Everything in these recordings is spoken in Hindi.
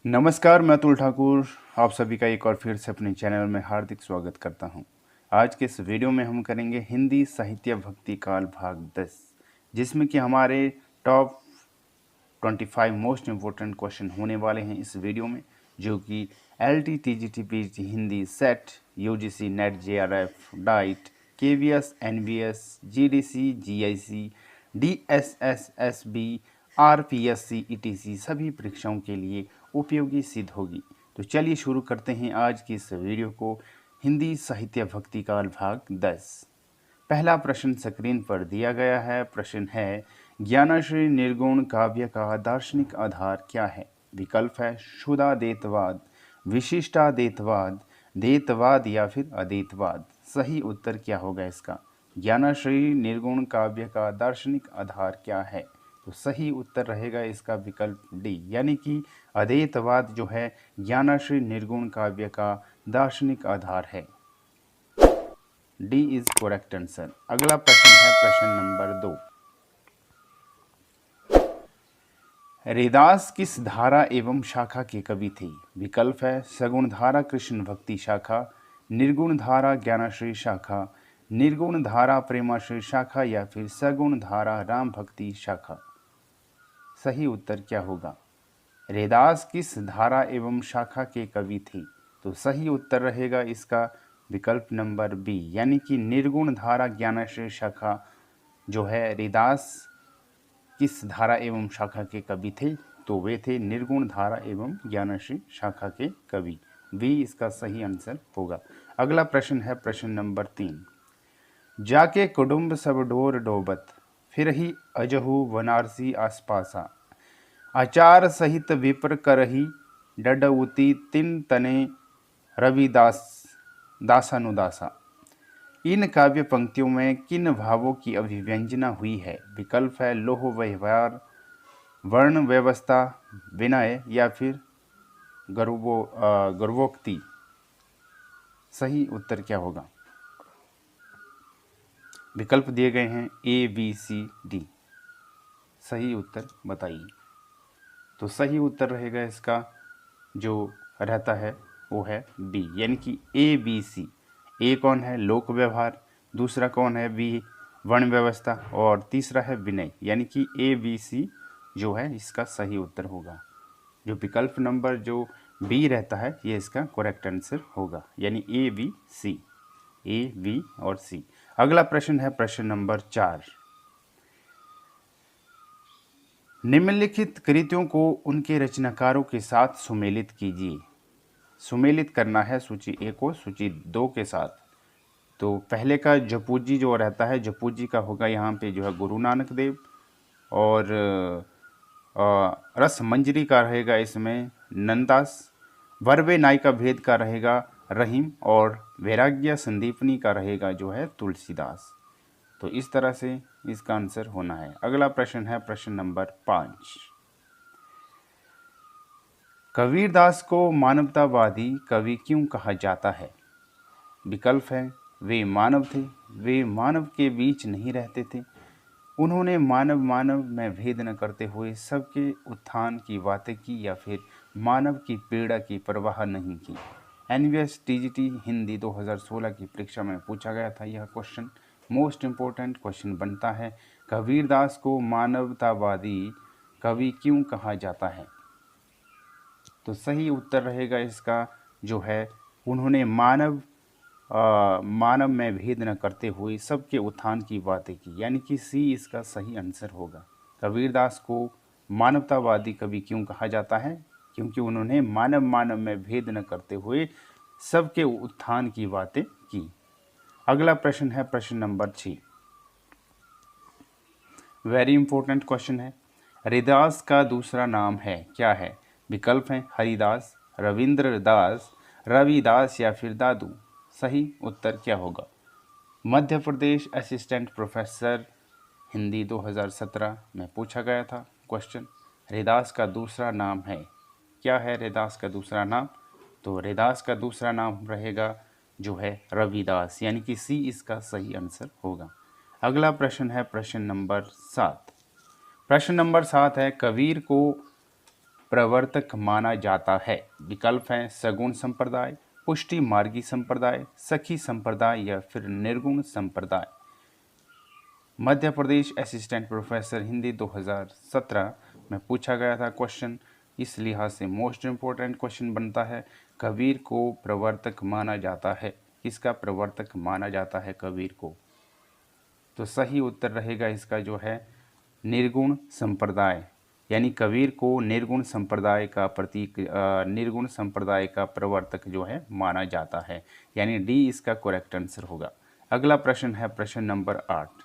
नमस्कार, मैं अतुल ठाकुर आप सभी का एक और फिर से अपने चैनल में हार्दिक स्वागत करता हूं। आज के इस वीडियो में हम करेंगे हिंदी साहित्य भक्ति काल भाग 10, जिसमें कि हमारे टॉप 25 मोस्ट इम्पोर्टेंट क्वेश्चन होने वाले हैं इस वीडियो में, जो कि LT TGT PGT Hindi set, UGC net JRF diet, KVS NVS GDC GIC DSS SB RPSC ETC सभी परीक्षाओं के लिए उपयोगी सिद्ध होगी। तो चलिए शुरू करते हैं आज की इस वीडियो को। हिंदी साहित्य भक्ति काल भाग 10। पहला प्रश्न स्क्रीन पर दिया गया है। प्रश्न है, ज्ञानाश्रय निर्गुण काव्य का दार्शनिक आधार क्या है? विकल्प है शुद्धाद्वैतवाद, विशिष्टाद्वैतवाद, द्वैतवाद या फिर अद्वैतवाद। सही उत्तर क्या होगा इसका? ज्ञानाश्रय निर्गुण काव्य का दार्शनिक आधार क्या है? तो सही उत्तर रहेगा इसका विकल्प डी, यानी कि अद्वैतवाद जो है ज्ञानाश्रय निर्गुण काव्य का दार्शनिक आधार है। D is correct answer. अगला प्रश्न है प्रश्न नंबर 2। रैदास किस धारा एवं शाखा के कवि थे? विकल्प है सगुण धारा कृष्ण भक्ति शाखा, निर्गुण धारा ज्ञानाश्रय शाखा, निर्गुण धारा प्रेमाश्रय शाखा या फिर सगुण धारा राम भक्ति शाखा। सही उत्तर क्या होगा? रैदास किस धारा एवं शाखा के कवि थे? तो सही उत्तर रहेगा इसका विकल्प नंबर बी, यानी कि निर्गुण धारा ज्ञानाश्रय शाखा जो है रैदास किस धारा एवं शाखा के कवि थे? तो वे थे निर्गुण धारा एवं ज्ञानाश्रय शाखा के कवि। बी इसका सही आंसर होगा। अगला प्रश्न है प्रश्न नंबर 3। जाके कुडुम्ब सब डोर डोबत, फिर ही अजहु वनारसी आसपासा, आचार सहित विप्र करही डडउती तिन तने रविदास दासानुदासा। इन काव्य पंक्तियों में किन भावों की अभिव्यंजना हुई है? विकल्प है लोह व्यवहार, वर्ण व्यवस्था, विनय या फिर गर्वोक्ति। सही उत्तर क्या होगा? विकल्प दिए गए हैं ABCD। सही उत्तर बताइए। तो सही उत्तर रहेगा इसका जो रहता है वो है बी, यानी कि ABC। ए कौन है? लोक व्यवहार, दूसरा कौन है? बी वर्ण व्यवस्था, और तीसरा है विनय, यानी कि ABC जो है इसका सही उत्तर होगा। जो विकल्प नंबर जो बी रहता है ये इसका करेक्ट आंसर होगा, यानी ABC, A, B और C। अगला प्रश्न है प्रश्न नंबर 4। निम्नलिखित कृतियों को उनके रचनाकारों के साथ सुमेलित कीजिए। सुमेलित करना है सूची 1 को सूची 2 के साथ। तो पहले का जपूजी जो रहता है, जपूजी का होगा यहाँ पे जो है गुरु नानक देव, और रस मंजरी का रहेगा इसमें नंदास, वर्वे नायिका भेद का रहेगा रहीम, और वैराग्य संदीपनी का रहेगा जो है तुलसीदास। तो इस तरह से इसका आंसर होना है। अगला प्रश्न है प्रश्न नंबर 5। कबीरदास को मानवतावादी कवि क्यों कहा जाता है? विकल्प है वे मानव थे, वे मानव के बीच नहीं रहते थे, उन्होंने मानव मानव में भेद न करते हुए सबके उत्थान की बातें की, या फिर मानव की पीड़ा की परवाह नहीं की। NVS TGT हिंदी 2016 की परीक्षा में पूछा गया था यह क्वेश्चन, मोस्ट इम्पोर्टेंट क्वेश्चन बनता है। कबीरदास को मानवतावादी कवि क्यों कहा जाता है? तो सही उत्तर रहेगा इसका जो है उन्होंने मानव में भेद न करते हुए सबके उत्थान की बातें की, यानी कि सी इसका सही आंसर होगा। कबीरदास को मानवतावादी कवि क्यों कहा जाता है? क्योंकि उन्होंने मानव में भेद न करते हुए सबके उत्थान की बातें की। अगला प्रश्न है प्रश्न नंबर 6। वेरी इंपॉर्टेंट क्वेश्चन है। रैदास का दूसरा नाम है क्या है? विकल्प है हरिदास, रविंद्र दास, रविदास या फिर दादू। सही उत्तर क्या होगा? मध्य प्रदेश असिस्टेंट प्रोफेसर हिंदी 2017 में पूछा गया था क्वेश्चन। रैदास का दूसरा नाम है क्या है? रैदास का दूसरा नाम, तो रैदास का दूसरा नाम रहेगा जो है रविदास, यानी कि सी इसका सही आंसर होगा। अगला प्रश्न है प्रश्न नंबर 7। प्रश्न नंबर 7 है, कबीर को प्रवर्तक माना जाता है। विकल्प हैं सगुण संप्रदाय, पुष्टि मार्गी संप्रदाय, सखी संप्रदाय या फिर निर्गुण संप्रदाय। मध्य प्रदेश असिस्टेंट प्रोफेसर हिंदी 2017 में पूछा गया था क्वेश्चन, इस लिहाज से मोस्ट इम्पोर्टेंट क्वेश्चन बनता है। कबीर को प्रवर्तक माना जाता है, किसका प्रवर्तक माना जाता है कबीर को? तो सही उत्तर रहेगा इसका जो है निर्गुण संप्रदाय, यानी कबीर को निर्गुण संप्रदाय का प्रतीक, निर्गुण संप्रदाय का प्रवर्तक जो है माना जाता है, यानी डी इसका करेक्ट आंसर होगा। अगला प्रश्न है प्रश्न नंबर 8।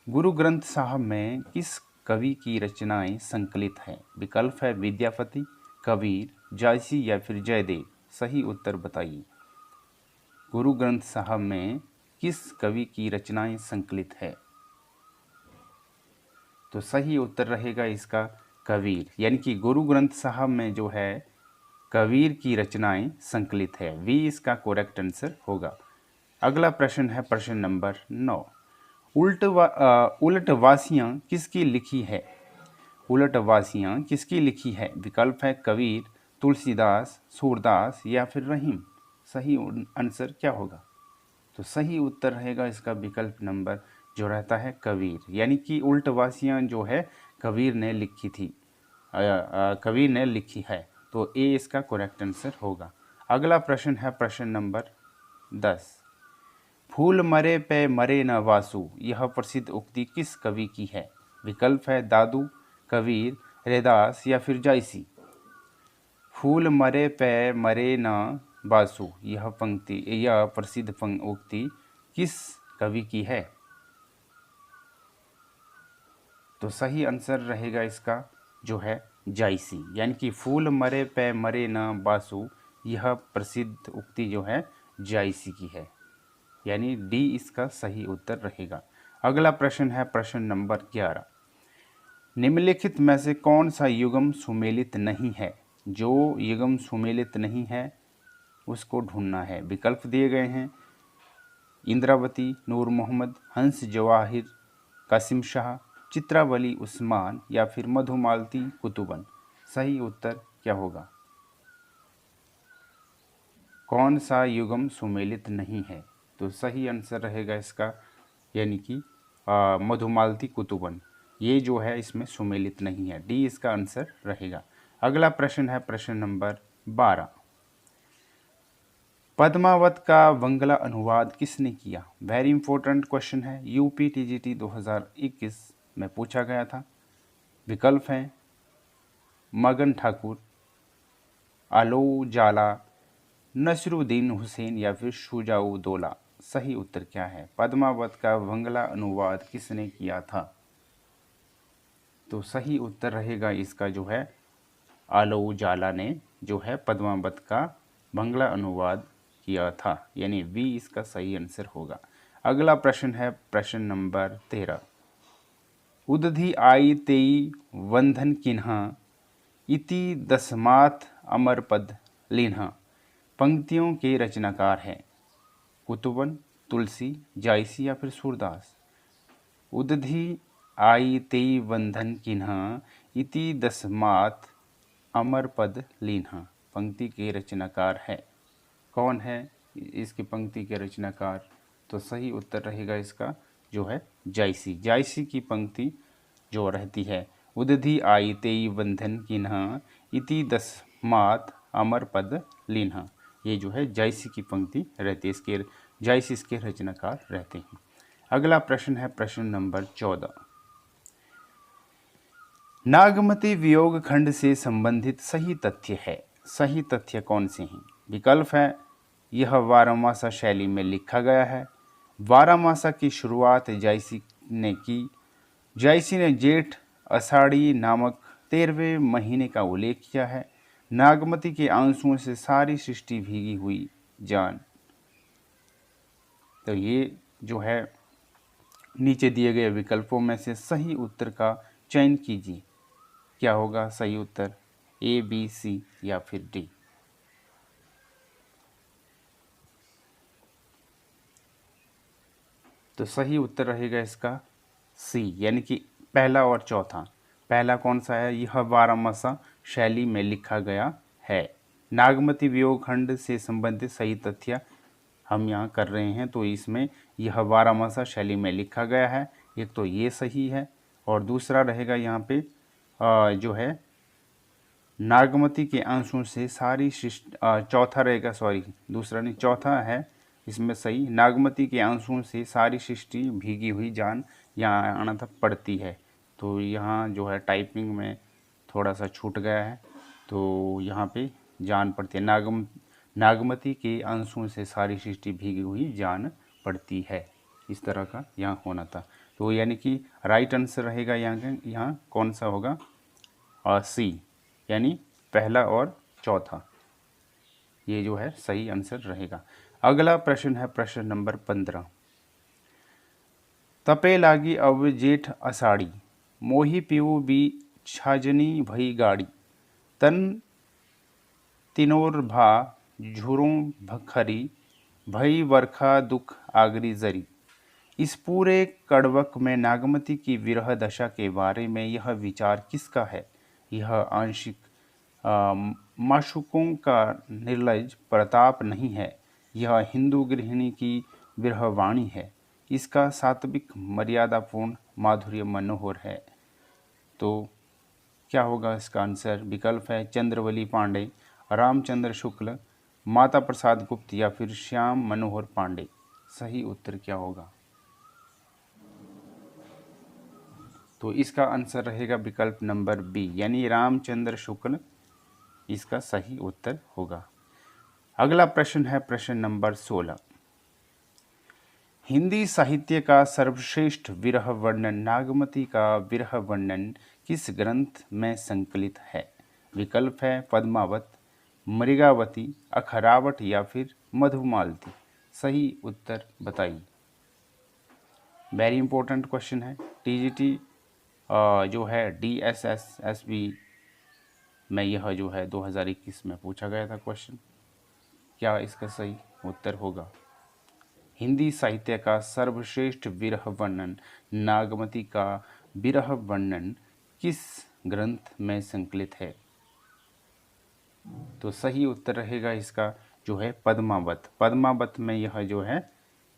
गुरु ग्रंथ साहब में किस कवि की रचनाएं संकलित हैं? विकल्प है विद्यापति, कबीर, जायसी या फिर जयदेव। सही उत्तर बताइए। गुरु ग्रंथ साहब में किस कवि की रचनाएं संकलित है? तो सही उत्तर रहेगा इसका कबीर, यानी कि गुरु ग्रंथ साहब में जो है कबीर की रचनाएं संकलित है, वी इसका करेक्ट आंसर होगा। अगला प्रश्न है प्रश्न नंबर 9। उलटवासियाँ किसकी लिखी है? उलटवासियाँ किसकी लिखी है? विकल्प है कबीर, तुलसीदास, सूरदास या फिर रहीम। सही आंसर क्या होगा? तो सही उत्तर रहेगा इसका विकल्प नंबर जो रहता है कबीर, यानी कि उलटवासियाँ जो है कबीर ने लिखी थी, कबीर ने लिखी है, तो ए इसका करेक्ट आंसर होगा। अगला प्रश्न है प्रश्न नंबर 10। फूल मरे पे मरे न वासु, यह प्रसिद्ध उक्ति किस कवि की है? विकल्प है दादू, कबीर, रैदास या फिर जायसी। फूल मरे पे मरे न वासु, यह प्रसिद्ध उक्ति किस कवि की है? तो सही आंसर रहेगा इसका जो है जायसी, यानी कि फूल मरे पे मरे न वासु, यह प्रसिद्ध उक्ति जो है जायसी की है, यानी डी इसका सही उत्तर रहेगा। अगला प्रश्न है प्रश्न नंबर 11। निम्नलिखित में से कौन सा युग्म सुमेलित नहीं है? जो युग्म सुमेलित नहीं है उसको ढूंढना है। विकल्प दिए गए हैं इंद्रावती, नूर मोहम्मद, हंस जवाहिर, कासिम शाह, चित्रावली उस्मान या फिर मधुमालती कुतुबन। सही उत्तर क्या होगा? कौन सा युग्म सुमेलित नहीं है? तो सही आंसर रहेगा इसका, यानी कि मधुमालती कुतुबन, ये जो है इसमें सुमेलित नहीं है, डी इसका आंसर रहेगा। अगला प्रश्न है प्रश्न नंबर 12। पद्मावत का बंगला अनुवाद किसने किया? वेरी इंपॉर्टेंट क्वेश्चन है, यूपी टीजीटी 2021 में पूछा गया था। विकल्प हैं मगन ठाकुर, आलो जाला, नसरुद्दीन हुसैन या फिर शुजाउद्दौला। सही उत्तर क्या है? पद्मावत का बंगला अनुवाद किसने किया था? तो सही उत्तर रहेगा इसका जो है आलो उजाला ने जो है पद्मावत का बंगला अनुवाद किया था, यानी वी इसका सही आंसर होगा। अगला प्रश्न है प्रश्न नंबर 13। उदधि आई तेई वंधन किन्हा, इति दसमात अमर पद लिन्हा। पंक्तियों के रचनाकार हैं कुतुबन, तुलसी, जायसी या फिर सूरदास। उदधि आई तेई वंधन किन्हा, इति दसमात अमर पद लीन्हा। पंक्ति के रचनाकार है, कौन है इसकी पंक्ति के रचनाकार? तो सही उत्तर रहेगा इसका जो है जायसी। जायसी की पंक्ति जो रहती है उदधि आई तेई वंधन किन्हा, इति दसमात अमर पद लीन्हा, ये जो है जायसी की पंक्ति रहती है, इसके जायसी इसके रचनाकार रहते हैं। अगला प्रश्न है प्रश्न नंबर 14। नागमती वियोग खंड से संबंधित सही तथ्य है। सही तथ्य कौन से हैं? विकल्प है यह बारहमासा शैली में लिखा गया है, बारहमासा की शुरुआत जायसी ने की, जायसी ने जेठ आषाढ़ी नामक 13वें महीने का उल्लेख किया है, नागमती के आंसुओं से सारी सृष्टि भीगी हुई जान। तो ये जो है नीचे दिए गए विकल्पों में से सही उत्तर का चयन कीजिए। क्या होगा सही उत्तर? ए, बी, सी या फिर डी। तो सही उत्तर रहेगा इसका सी, यानी कि पहला और चौथा। पहला कौन सा है? यह बारहमासा शैली में लिखा गया है। नागमती वियोग खंड से संबंधित सही तथ्य हम यहाँ कर रहे हैं, तो इसमें यह बारहमासा शैली में लिखा गया है, एक तो ये सही है, और दूसरा रहेगा यहाँ पे जो है नागमती के अंशों से सारी सृष्टि, चौथा रहेगा, सॉरी दूसरा नहीं चौथा है इसमें सही, नागमती के अंशों से सारी सृष्टि भीगी हुई जान यहाँ आना था पड़ती है। तो यहाँ जो है टाइपिंग में थोड़ा सा छूट गया है, तो यहाँ पे जान पड़ती है, नागमती के अंशों से सारी सृष्टि भीगी हुई जान पड़ती है, इस तरह का यहाँ होना था। तो यानी कि राइट आंसर रहेगा यहाँ कौन सा होगा? सी, यानी पहला और चौथा, ये जो है सही आंसर रहेगा। अगला प्रश्न है प्रश्न नंबर 15। तपे लागी अब जेठ अषाढ़ी, मोही पीऊ बी छाजनी भई गाड़ी, तन तिनोर भा झुरों भखरी, भई वर्खा दुख आगरी जरी। इस पूरे कड़वक में नागमती की विरह दशा के बारे में यह विचार किसका है? यह आंशिक माशुकों का निर्लज प्रताप नहीं है, यह हिंदू गृहिणी की विरहवाणी है, इसका सात्विक मर्यादापूर्ण माधुर्य मनोहर है। तो क्या होगा इसका आंसर? विकल्प है चंद्रवली पांडे, रामचंद्र शुक्ल, माता प्रसाद गुप्त या फिर श्याम मनोहर पांडे। सही उत्तर क्या होगा? तो इसका आंसर रहेगा विकल्प नंबर बी, यानी रामचंद्र शुक्ल इसका सही उत्तर होगा। अगला प्रश्न है प्रश्न नंबर 16। हिंदी साहित्य का सर्वश्रेष्ठ विरह वर्णन नागमती का विरह वर्णन किस ग्रंथ में संकलित है? विकल्प है पद्मावत, मृगावती, अखरावट या फिर मधुमालती। सही उत्तर बताइए। वेरी इंपॉर्टेंट क्वेश्चन है, टीजीटी जो है DSSSB में यह जो है 2021 में पूछा गया था क्वेश्चन। क्या इसका सही उत्तर होगा? हिंदी साहित्य का सर्वश्रेष्ठ विरह वर्णन नागमती का विरह वर्णन किस ग्रंथ में संकलित है? तो सही उत्तर रहेगा इसका जो है पद्मावत। पद्मावत में यह जो है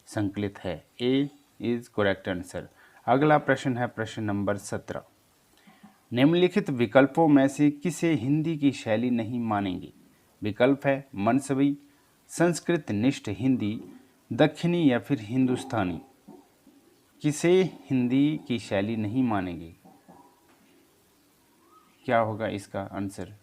संकलित है। ए इज करेक्ट आंसर। अगला प्रश्न है प्रश्न नंबर 17। निम्नलिखित विकल्पों में से किसे हिंदी की शैली नहीं मानेंगे? विकल्प है मनसवी, संस्कृत निष्ठ हिंदी, दक्षिणी या फिर हिंदुस्तानी। किसे हिंदी की शैली नहीं मानेंगे? क्या होगा इसका आंसर?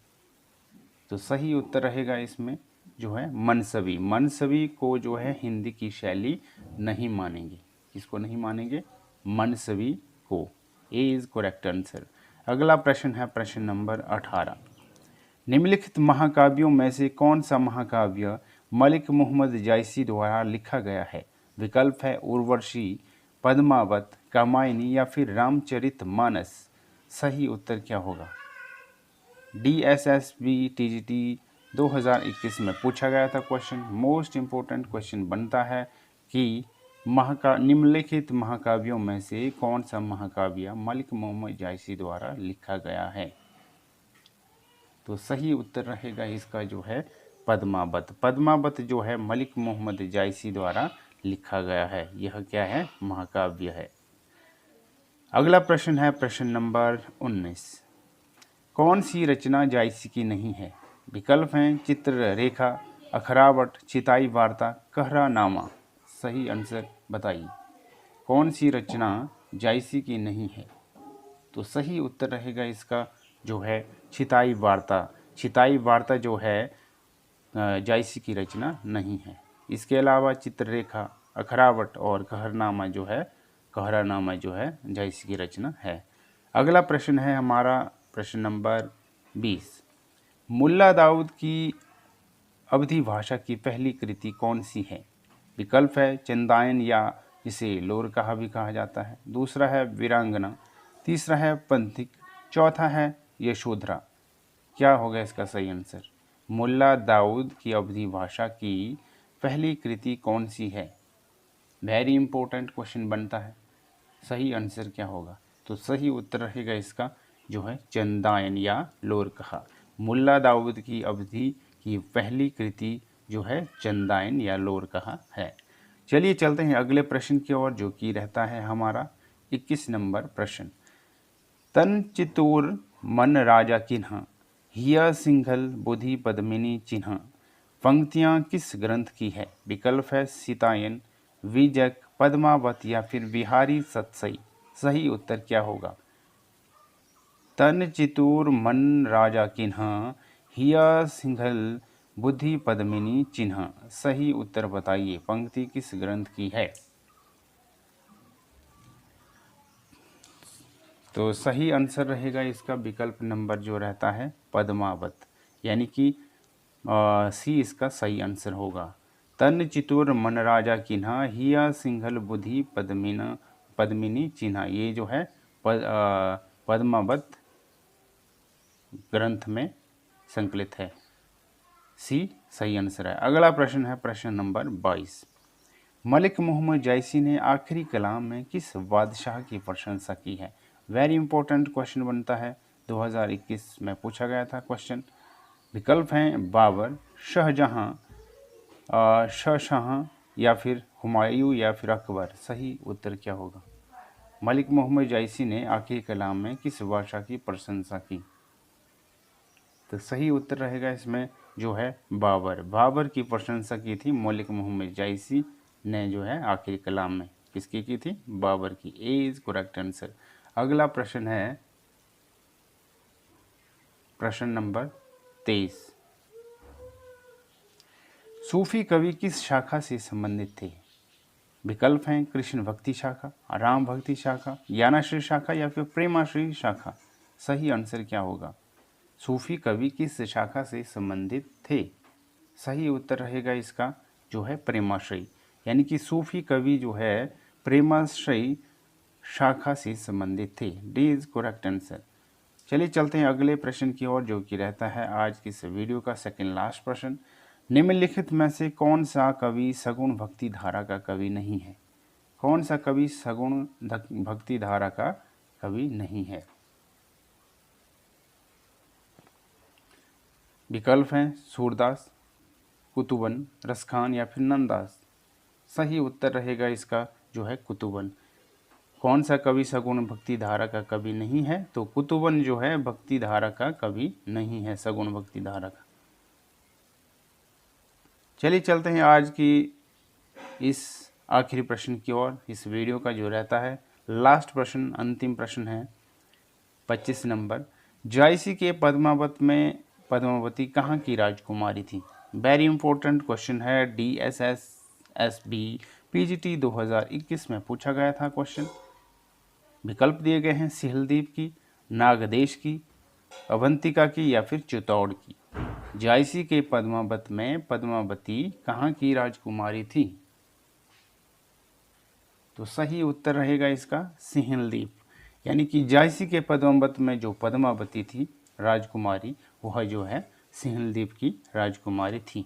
तो सही उत्तर रहेगा इसमें जो है मनसवी। मनसवी को जो है हिंदी की शैली नहीं मानेंगे। किसको नहीं मानेंगे? मनसवी को। ए इज करेक्ट आंसर। अगला प्रश्न है प्रश्न नंबर 18। निम्नलिखित महाकाव्यों में से कौन सा महाकाव्य मलिक मोहम्मद जायसी द्वारा लिखा गया है? विकल्प है उर्वशी, पद्मावत, कामायनी या फिर रामचरितमानस। सही उत्तर क्या होगा? DSSB TGT 2021 में पूछा गया था क्वेश्चन। मोस्ट इम्पोर्टेंट क्वेश्चन बनता है कि निम्नलिखित महाकाव्यों में से कौन सा महाकाव्य मलिक मोहम्मद जायसी द्वारा लिखा गया है? तो सही उत्तर रहेगा इसका जो है पद्मावत। पद्मावत जो है मलिक मोहम्मद जायसी द्वारा लिखा गया है। यह क्या है? महाकाव्य है। अगला प्रश्न है प्रश्न नंबर 19। कौन सी रचना जायसी की नहीं है? विकल्प हैं चित्र रेखा, अखरावट, चिताई वार्ता, कहरानामा। सही आंसर बताइए। कौन सी रचना जायसी की नहीं है? तो सही उत्तर रहेगा इसका जो है चिताई वार्ता। चिताई वार्ता जो है जायसी की रचना नहीं है। इसके अलावा चित्ररेखा, अखरावट और कहरानामा जो है जायसी की रचना है। अगला प्रश्न है हमारा प्रश्न नंबर 20। मुल्ला दाऊद की अवधी भाषा की पहली कृति कौन सी है? विकल्प है चंदायन या जिसे लोरकाहा भी कहा जाता है, दूसरा है वीरांगना, तीसरा है पंथिक, चौथा है यशोधरा। क्या होगा इसका सही आंसर? मुल्ला दाऊद की अवधी भाषा की पहली कृति कौन सी है? वेरी इंपॉर्टेंट क्वेश्चन बनता है। सही आंसर क्या होगा? तो सही उत्तर रहेगा इसका जो है चंदायन या लोरकहा। मुल्ला दाऊद की अवधि की पहली कृति जो है चंदायन या लोरकहा है। चलिए चलते हैं अगले प्रश्न की ओर, जो कि रहता है हमारा 21 नंबर प्रश्न। तन चितूर मन राजा किन्हा, हिया सिंघल बुधि पद्मिनी चिन्हा। पंक्तियां किस ग्रंथ की है? विकल्प है सीतायन, विजक, पद्मावत या फिर बिहारी सतसई। सही उत्तर क्या होगा? तन चितूर मन राजा किन्हा, हिया सिंघल बुद्धि पद्मिनी चिन्हा। सही उत्तर बताइए, पंक्ति किस ग्रंथ की है? तो सही आंसर रहेगा इसका विकल्प नंबर जो रहता है पद्मावत, यानी कि सी इसका सही आंसर होगा। तन चितूर मन राजा किन्हा, हिया सिंघल बुद्धि पद्मिनी चिन्हा। ये जो है पद्मावत ग्रंथ में संकलित है। सी सही आंसर है। अगला प्रश्न है प्रश्न नंबर 22। मलिक मोहम्मद जैसी ने आखिरी कलाम में किस बादशाह की प्रशंसा की है? वेरी इंपॉर्टेंट क्वेश्चन बनता है, 2021 में पूछा गया था क्वेश्चन। विकल्प हैं बाबर, शाहजहां, शाहजहां या फिर हुमायूं या फिर अकबर। सही उत्तर क्या होगा? मलिक मोहम्मद जैसी ने आखिरी कलाम में किस बादशाह की प्रशंसा की? तो सही उत्तर रहेगा इसमें जो है बाबर। बाबर की प्रशंसा की थी मलिक मोहम्मद जैसी ने जो है आखिरी कलाम में। किसकी की थी? बाबर की। ए इज करेक्ट आंसर। अगला प्रश्न है प्रश्न नंबर 23। सूफी कवि किस शाखा से संबंधित थे? विकल्प हैं कृष्ण भक्ति शाखा, राम भक्ति शाखा, ज्ञानाश्रय शाखा या फिर प्रेमाश्रय शाखा। सही आंसर क्या होगा? सूफी कवि किस शाखा से संबंधित थे? सही उत्तर रहेगा इसका जो है प्रेमाश्रय, यानी कि सूफी कवि जो है प्रेमाश्रय शाखा से संबंधित थे। D is correct answer. चलिए चलते हैं अगले प्रश्न की ओर, जो कि रहता है आज की इस वीडियो का सेकंड लास्ट प्रश्न। निम्नलिखित में से कौन सा कवि सगुण भक्ति धारा का कवि नहीं है? कौन सा कवि सगुण भक्ति धारा का कवि नहीं है? विकल्प हैं सूरदास, कुतुबन, रसखान या फिर नंददास। सही उत्तर रहेगा इसका जो है कुतुबन। कौन सा कवि सगुण भक्ति धारा का कवि नहीं है? तो कुतुबन जो है भक्ति धारा का कवि नहीं है, सगुण भक्ति धारा का। चलिए चलते हैं आज की इस आखिरी प्रश्न की ओर। इस वीडियो का जो रहता है लास्ट प्रश्न, अंतिम प्रश्न है 25 नंबर। जायसी के पद्मावत में पद्मावती कहाँ की राजकुमारी थी? वेरी इंपॉर्टेंट क्वेश्चन है, DSSSB PGT 2021 में पूछा गया था क्वेश्चन। विकल्प दिए गए हैं सिहलदीप की, नागदेश की, अवंतिका की या फिर चित्तौड़ की। जायसी के पद्मावत में पद्मावती कहाँ की राजकुमारी थी? तो सही उत्तर रहेगा इसका सिहलदीप, यानी कि जायसी के पद्मावत में जो पद्मावती थी राजकुमारी, वह जो है सिहलदीप की राजकुमारी थी।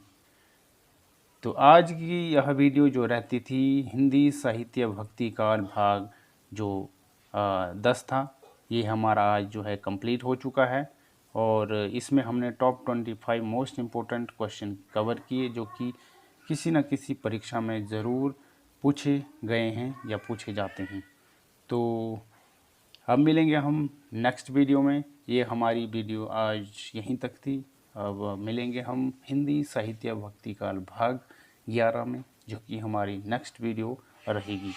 तो आज की यह वीडियो जो रहती थी हिंदी साहित्य भक्ति काल भाग जो 10 था, ये हमारा आज जो है कंप्लीट हो चुका है। और इसमें हमने top 25 most important question cover किए, जो कि किसी न किसी परीक्षा में ज़रूर पूछे गए हैं या पूछे जाते हैं। तो अब मिलेंगे हम नेक्स्ट वीडियो में। ये हमारी वीडियो आज यहीं तक थी। अब मिलेंगे हम हिंदी साहित्य भक्ति काल भाग 11 में, जो कि हमारी नेक्स्ट वीडियो रहेगी।